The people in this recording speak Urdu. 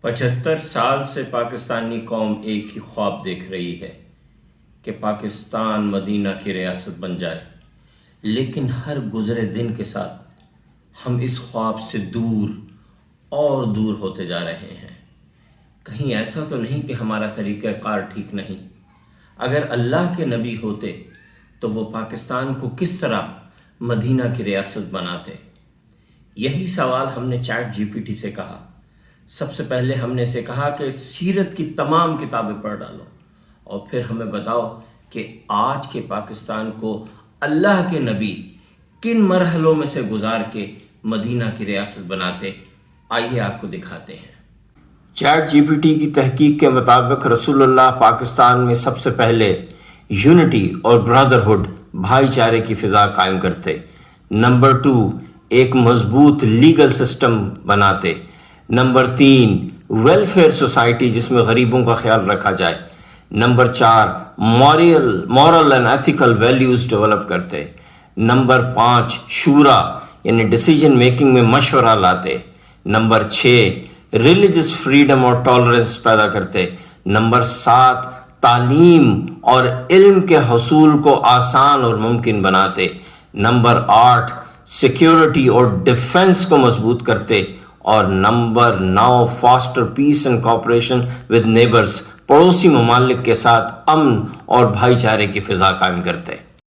75 سال سے پاکستانی قوم ایک ہی خواب دیکھ رہی ہے کہ پاکستان مدینہ کی ریاست بن جائے، لیکن ہر گزرے دن کے ساتھ ہم اس خواب سے دور اور دور ہوتے جا رہے ہیں۔ کہیں ایسا تو نہیں کہ ہمارا طریقہ کار ٹھیک نہیں؟ اگر اللہ کے نبی ہوتے تو وہ پاکستان کو کس طرح مدینہ کی ریاست بناتے؟ یہی سوال ہم نے چیٹ جی پی ٹی سے کہا۔ سب سے پہلے ہم نے اسے کہا کہ سیرت کی تمام کتابیں پڑھ ڈالو اور پھر ہمیں بتاؤ کہ آج کے پاکستان کو اللہ کے نبی کن مرحلوں میں سے گزار کے مدینہ کی ریاست بناتے۔ آئیے آپ کو دکھاتے ہیں۔ چیٹ جی پی ٹی کی تحقیق کے مطابق رسول اللہ پاکستان میں سب سے پہلے یونٹی اور برادرہڈ بھائی چارے کی فضا قائم کرتے۔ نمبر 2، ایک مضبوط لیگل سسٹم بناتے۔ نمبر 3، ویلفیئر سوسائٹی جس میں غریبوں کا خیال رکھا جائے۔ Number 4، moral and ethical values develop کرتے۔ نمبر 5، شورا یعنی ڈیسیجن میکنگ میں مشورہ لاتے۔ نمبر 6، ریلیجس فریڈم اور ٹالرنس پیدا کرتے۔ نمبر 7، تعلیم اور علم کے حصول کو آسان اور ممکن بناتے۔ نمبر 8، سیکیورٹی اور ڈیفنس کو مضبوط کرتے۔ اور number 9، faster piece and cooperation with neighbours, پڑوسی ممالک کے ساتھ امن اور بھائی چارے کی فضا قائم کرتے۔